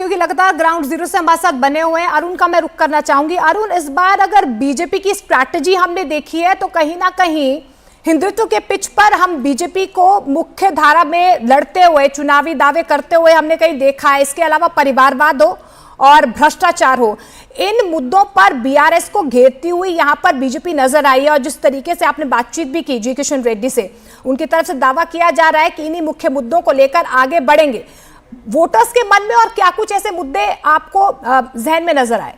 क्योंकि लगातार ground zero से हमारे साथ बने हुए हैं। अरुण का मैं रुख करना चाहूंगी। अरुण, इस बार अगर बीजेपी की स्ट्रैटेजी हमने देखी है तो कहीं ना कहीं हिंदुत्व के पिच पर हम बीजेपी को मुख्य धारा में लड़ते हुए, चुनावी दावे करते हुए हमने कहीं देखा है। इसके अलावा परिवारवाद हो और भ्रष्टाचार हो, इन मुद्दों पर बीआरएस को घेरती हुई यहां पर बीजेपी नजर आई है। और जिस तरीके से आपने बातचीत भी की जी किशन रेड्डी से, उनकी तरफ से दावा किया जा रहा है कि इन्हीं मुख्य मुद्दों को लेकर आगे बढ़ेंगे। वोटर्स के मन में और क्या कुछ ऐसे मुद्दे आपको जहन में नजर आए?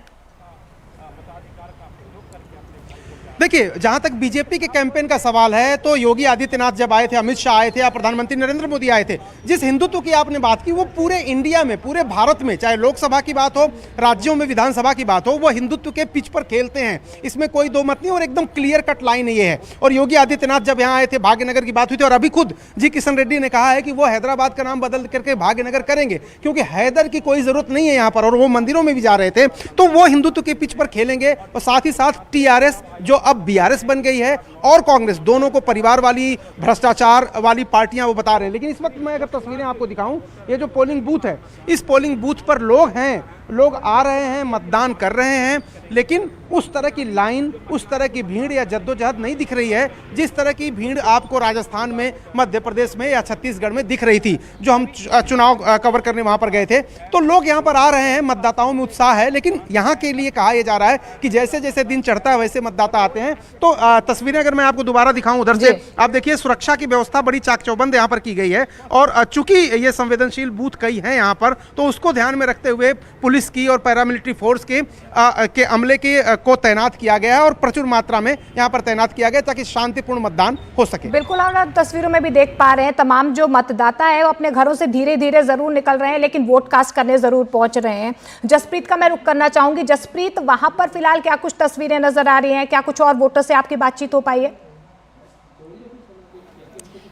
देखिए, जहां तक बीजेपी के कैंपेन का सवाल है तो योगी आदित्यनाथ जब आए थे, अमित शाह आए थे या प्रधानमंत्री नरेंद्र मोदी आए थे, जिस हिंदुत्व की आपने बात की वो पूरे इंडिया में, पूरे भारत में, चाहे लोकसभा की बात हो, राज्यों में विधानसभा की बात हो, वो हिंदुत्व के पिच पर खेलते हैं। इसमें कोई दो मत नहीं और एकदम क्लियर कट लाइन ये है। और योगी आदित्यनाथ जब यहाँ आए थे, भाग्यनगर की बात हुई थी और अभी खुद जी किशन रेड्डी ने कहा है कि वो हैदराबाद का नाम बदल करके भाग्यनगर करेंगे क्योंकि हैदर की कोई जरूरत नहीं है यहाँ पर। और वो मंदिरों में भी जा रहे थे, तो वो हिंदुत्व के पिच पर खेलेंगे। और साथ ही साथ टीआरएस जो अब बीआरएस बन गई है और कांग्रेस, दोनों को परिवार वाली, भ्रष्टाचार वाली पार्टियां वो बता रहे हैं। लेकिन इस वक्त मैं अगर तस्वीरें आपको दिखाऊं, ये जो पोलिंग बूथ है, इस पोलिंग बूथ पर लोग हैं, लोग आ रहे हैं, मतदान कर रहे हैं, लेकिन उस तरह की लाइन, उस तरह की भीड़ या जद्दोजहद नहीं दिख रही है जिस तरह की भीड़ आपको राजस्थान में, मध्य प्रदेश में या छत्तीसगढ़ में दिख रही थी जो हम चुनाव कवर करने वहां पर गए थे। तो लोग यहां पर आ रहे हैं, मतदाताओं में उत्साह है, लेकिन यहां के लिए कहा यह जा रहा है कि जैसे जैसे दिन चढ़ता है वैसे मतदाता आते हैं। तो तस्वीरें अगर मैं आपको दोबारा दिखाऊं उधर से, आप देखिए सुरक्षा की व्यवस्था बड़ी चाक चौबंद यहाँ पर की गई है। और चूंकि ये संवेदनशील बूथ कई हैं यहाँ पर, तो उसको ध्यान में रखते हुए पुलिस की और पैरामिलिट्री फोर्स के अमले को तैनात किया गया है और प्रचुर मात्रा में यहाँ पर तैनात किया गया ताकि शांतिपूर्ण मतदान हो सके। बिल्कुल, आप तस्वीरों में भी देख पा रहे हैं तमाम जो मतदाता है वो अपने घरों से धीरे धीरे जरूर निकल रहे हैं, लेकिन वोट कास्ट करने जरूर पहुंच रहे हैं। जसप्रीत का मैं रुख करना चाहूंगी। जसप्रीत, वहां पर फिलहाल क्या कुछ तस्वीरें नजर आ रही हैं? क्या कुछ और वोटर से आपकी बातचीत हो पाई है?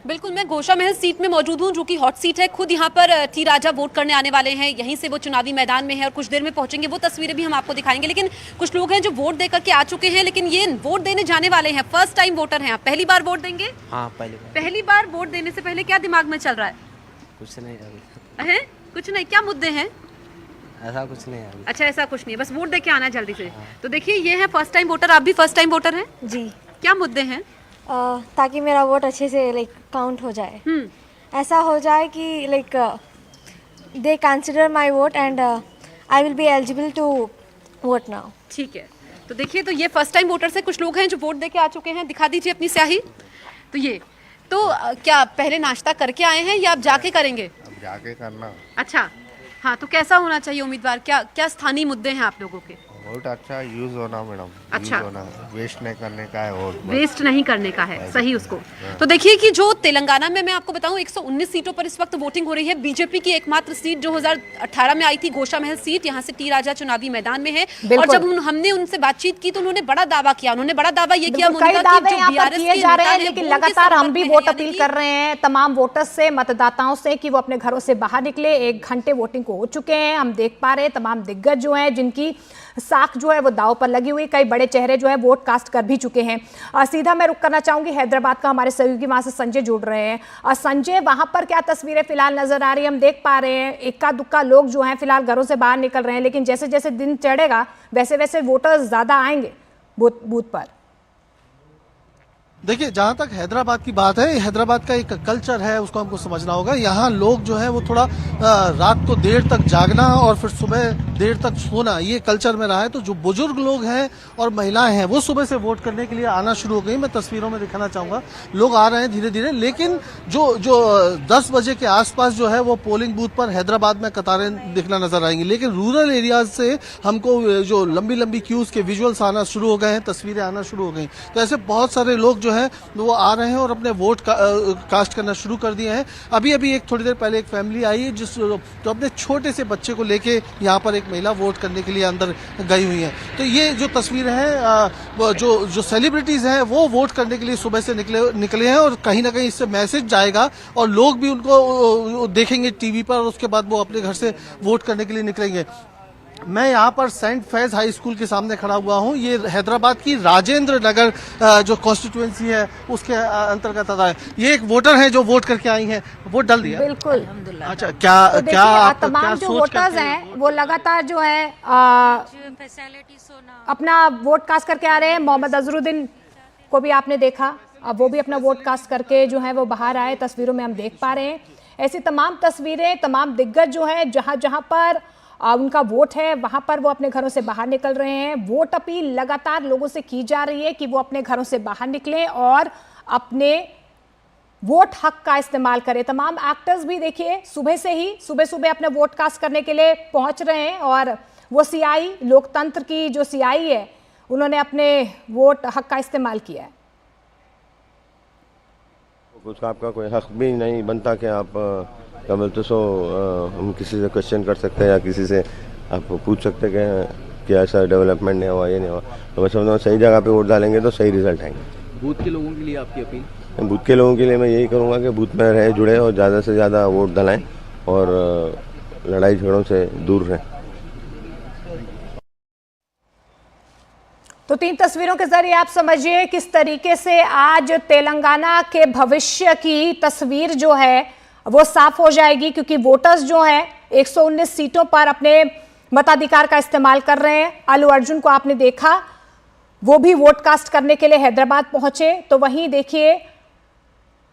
बिल्कुल, मैं घोषा महल सीट में मौजूद हूं जो कि हॉट सीट है। खुद यहां पर टी राजा वोट करने आने वाले हैं, यहीं से वो चुनावी मैदान में है और कुछ देर में पहुंचेंगे। वो तस्वीरें भी हम आपको दिखाएंगे। लेकिन कुछ लोग हैं जो वोट दे करके आ चुके हैं, लेकिन ये वोट देने जाने वाले हैं, फर्स्ट टाइम वोटर हैं। आप पहली बार वोट देंगे? हाँ, पहली बार वोट देने से पहले क्या दिमाग में चल रहा है? कुछ नहीं है, कुछ नहीं। क्या मुद्दे हैं? ऐसा कुछ नहीं है। अच्छा, ऐसा कुछ नहीं है, बस वोट दे के आना है जल्दी से। तो देखिए, ये है फर्स्ट टाइम वोटर। आप भी फर्स्ट टाइम वोटर हैं जी। क्या मुद्दे हैं? ताकि मेरा वोट अच्छे से काउंट हो जाए। ऐसा हो जाए कि they consider my vote and I will be eligible to vote now. ठीक है, तो देखिए, तो ये फर्स्ट टाइम वोटर से कुछ लोग हैं जो वोट दे के आ चुके हैं। दिखा दीजिए अपनी स्याही। तो ये तो क्या पहले नाश्ता करके आए हैं या आप जाके करेंगे? अब जाके करना। अच्छा, हाँ, तो कैसा होना चाहिए उम्मीदवार? क्या क्या स्थानीय मुद्दे हैं आप लोगों के? वोट अच्छा यूज होना मैडम। अच्छा, वेस्ट नहीं करने का है वोट। वेस्ट नहीं करने का है, सही उसको। तो देखिए कि जो तेलंगाना में मैं आपको बताऊं 119 सीटों पर इस वक्त वोटिंग हो रही है। बीजेपी की एकमात्र सीट 2018 में आई थी, घोषा महल सीट, यहाँ से टी राजा चुनावी मैदान में है। और जब हमने उनसे बातचीत की तो उन्होंने बड़ा दावा किया। उन्होंने बड़ा दावा ये किया लेकिन लगातार हम भी वोट अपील कर रहे हैं तमाम वोटर्स से, मतदाताओं से कि वो अपने घरों से बाहर निकले। 1 घंटे वोटिंग को हो चुके हैं। हम देख पा रहे हैं तमाम दिग्गज जो हैं जिनकी साख जो है वो दाव पर लगी हुई, कई बड़े चेहरे जो है वोट कास्ट कर भी चुके हैं। सीधा मैं रुक करना चाहूंगी हैदराबाद का, हमारे सहयोगी वहां से संजय जुड़ रहे हैं। संजय, वहां पर क्या तस्वीरें फिलहाल नजर आ रही है? हम देख पा रहे हैं इक्का दुक्का लोग जो हैं फिलहाल घरों से बाहर निकल रहे हैं, लेकिन जैसे जैसे दिन चढ़ेगा वैसे वैसे वोटर्स ज्यादा आएंगे बूथ पर। देखिए, जहाँ तक हैदराबाद की बात है, हैदराबाद का एक कल्चर है, उसको हमको समझना होगा। यहाँ लोग जो है वो थोड़ा रात को देर तक जागना और फिर सुबह देर तक सोना, ये कल्चर में रहा है। तो जो बुजुर्ग लोग हैं और महिलाएं हैं वो सुबह से वोट करने के लिए आना शुरू हो गई। मैं तस्वीरों में दिखाना चाहूंगा, लोग आ रहे हैं धीरे धीरे। लेकिन जो 10 बजे के आसपास जो है वो पोलिंग बूथ पर हैदराबाद में कतारें दिखना नजर आएंगी। लेकिन रूरल एरियाज से हमको जो लंबी लंबी क्यूज के विजुअल्स आना शुरू हो गए हैं, तस्वीरें आना शुरू हो गई। तो ऐसे बहुत सारे लोग जो है वो आ रहे हैं और अपने वोट कास्ट करना शुरू कर दिए हैं। अभी एक थोड़ी देर पहले एक फैमिली आई है जो अपने छोटे से बच्चे को लेके यहाँ पर एक महिला वोट करने के लिए अंदर गई हुई है। तो ये जो तस्वीरें हैं, जो सेलिब्रिटीज हैं वो वोट करने के लिए सुबह से निकले हैं और कहीं ना कहीं इससे मैसेज जाएगा और लोग भी उनको देखेंगे टीवी पर और उसके बाद वो अपने घर से वोट करने के लिए निकलेंगे। मैं यहाँ पर सेंट फैज हाई स्कूल के सामने खड़ा हुआ हूँ। ये हैदराबाद की राजेंद्र नगर जो कॉन्स्टिट्यूएंसी है उसके अंतर्गत आता है। ये एक वोटर है जो वोट करके आई हैं, वोट डाल दिया। बिल्कुल। अच्छा, क्या तो देखिए, क्या आप तमाम क्या जो सोच वोटर्स करके हैं वो लगातार जो है अपना वोट कास्ट करके आ रहे हैं। मोहम्मद अजहरुद्दीन को भी आपने देखा, अब वो भी अपना वोट कास्ट करके जो है वो बाहर आए, तस्वीरों में हम देख पा रहे हैं। ऐसी तमाम तस्वीरें, तमाम दिग्गज जो हैं जहां जहां पर उनका वोट है वहां पर वो अपने घरों से बाहर निकल रहे हैं। वोट अपील लगातार लोगों से की जा रही है कि वो अपने घरों से बाहर निकलें और अपने वोट हक का इस्तेमाल करें। तमाम एक्टर्स भी देखिए सुबह सुबह अपने वोट कास्ट करने के लिए पहुंच रहे हैं और वो सीआई, लोकतंत्र की जो सीआई है, उन्होंने अपने वोट हक का इस्तेमाल किया है। कुछ आपका कोई हक भी नहीं बनता कि आप क्या बोलते सो हम किसी से क्वेश्चन कर सकते हैं या किसी से आप पूछ सकते हैं कि ऐसा डेवलपमेंट नहीं हुआ, ये नहीं हुआ। तो मैं समझता हूँ सही जगह पे वोट डालेंगे तो सही रिजल्ट आएंगे। बूथ के लोगों के लिए आपकी अपील? बूथ के लोगों के लिए मैं यही करूँगा कि बूथ में रहे जुड़े और ज़्यादा से ज़्यादा वोट डलाएं और लड़ाई झगड़ों से दूर रहें। तो 3 तस्वीरों के जरिए आप समझिए किस तरीके से आज तेलंगाना के भविष्य की तस्वीर जो है वो साफ हो जाएगी, क्योंकि वोटर्स जो हैं 119 सीटों पर अपने मताधिकार का इस्तेमाल कर रहे हैं। अल्लू अर्जुन को आपने देखा, वो भी वोट कास्ट करने के लिए हैदराबाद पहुंचे। तो वहीं देखिए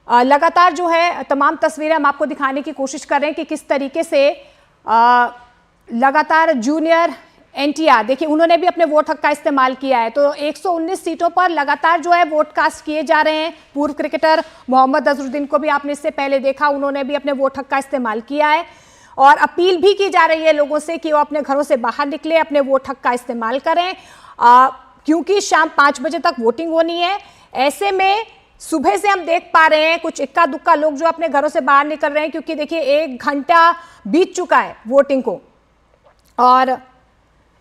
लगातार जो है तमाम तस्वीरें हम आपको दिखाने की कोशिश कर रहे हैं कि किस तरीके से लगातार जूनियर एनटीआर, देखिए उन्होंने भी अपने वोट हक का इस्तेमाल किया है। तो 119 सीटों पर लगातार जो है वोट कास्ट किए जा रहे हैं। पूर्व क्रिकेटर मोहम्मद अजहरुद्दीन को भी आपने इससे पहले देखा, उन्होंने भी अपने वोट हक का इस्तेमाल किया है और अपील भी की जा रही है लोगों से कि वो अपने घरों से बाहर निकले, अपने वोट हक का इस्तेमाल करें, क्योंकि शाम 5 बजे तक वोटिंग होनी है। ऐसे में सुबह से हम देख पा रहे हैं कुछ इक्का दुक्का लोग जो अपने घरों से बाहर निकल रहे हैं, क्योंकि देखिए 1 घंटा बीत चुका है वोटिंग को। और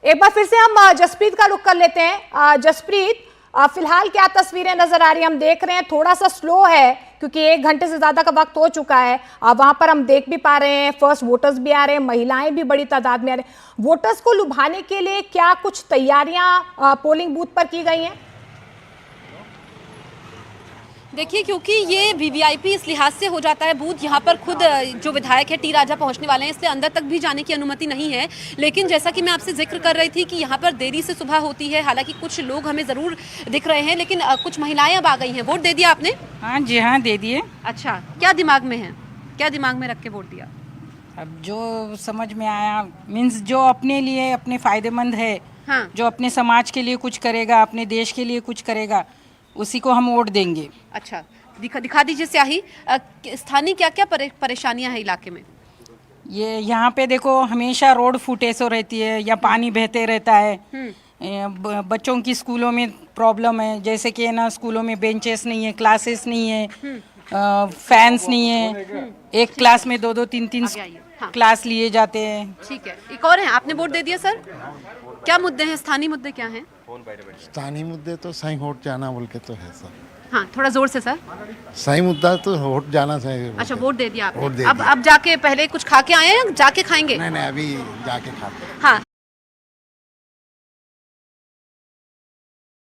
एक बार फिर से हम जसप्रीत का रुख कर लेते हैं। जसप्रीत, फिलहाल क्या तस्वीरें नजर आ रही हैं? हम देख रहे हैं थोड़ा सा स्लो है क्योंकि 1 घंटे से ज्यादा का वक्त हो चुका है। वहां पर हम देख भी पा रहे हैं फर्स्ट वोटर्स भी आ रहे हैं, महिलाएं भी बड़ी तादाद में आ रहे हैं। वोटर्स को लुभाने के लिए क्या कुछ तैयारियां पोलिंग बूथ पर की गई हैं? देखिए, क्योंकि ये वीवीआईपी इस लिहाज से हो जाता है बूथ, यहाँ पर खुद जो विधायक है टी राजा पहुँचने वाले हैं, इसलिए अंदर तक भी जाने की अनुमति नहीं है। लेकिन जैसा कि मैं आपसे जिक्र कर रही थी कि यहाँ पर देरी से सुबह होती है, हालांकि कुछ लोग हमें ज़रूर दिख रहे हैं, लेकिन कुछ महिलाएं अब आ गई हैं। वोट दे दिया आपने? हाँ जी, हाँ दे दिए। अच्छा, क्या दिमाग में है, क्या दिमाग में रख के वोट दिया? अब जो समझ में आया, मीन्स जो अपने लिए अपने फ़ायदेमंद है, हाँ, जो अपने समाज के लिए कुछ करेगा, अपने देश के लिए कुछ करेगा, उसी को हम वोट देंगे। अच्छा, दिखा दीजिए स्याही। स्थानीय क्या क्या परेशानियां हैं इलाके में? ये यहाँ पे देखो हमेशा रोड फुटेसो रहती है या पानी बहते रहता है। बच्चों की स्कूलों में प्रॉब्लम है, जैसे कि ना स्कूलों में बेंचेस नहीं है, क्लासेस नहीं है, फैंस नहीं है, एक क्लास में 2-2 3-3 हाँ, क्लास लिए जाते हैं। ठीक है, एक और है, आपने वोट दे दिया सर? क्या मुद्दे हैं, स्थानीय मुद्दे क्या हैं? स्थानीय मुद्दे तो सही वोट जाना बोल के तो है सर। हाँ, थोड़ा जोर से सर। सही मुद्दा तो वोट जाना चाहिए। अच्छा, वोट दे दिया आपने। वोट दे अब जाके पहले कुछ खा के आए हैं, जाके खाएंगे? नहीं, अभी जाके खाते। हाँ।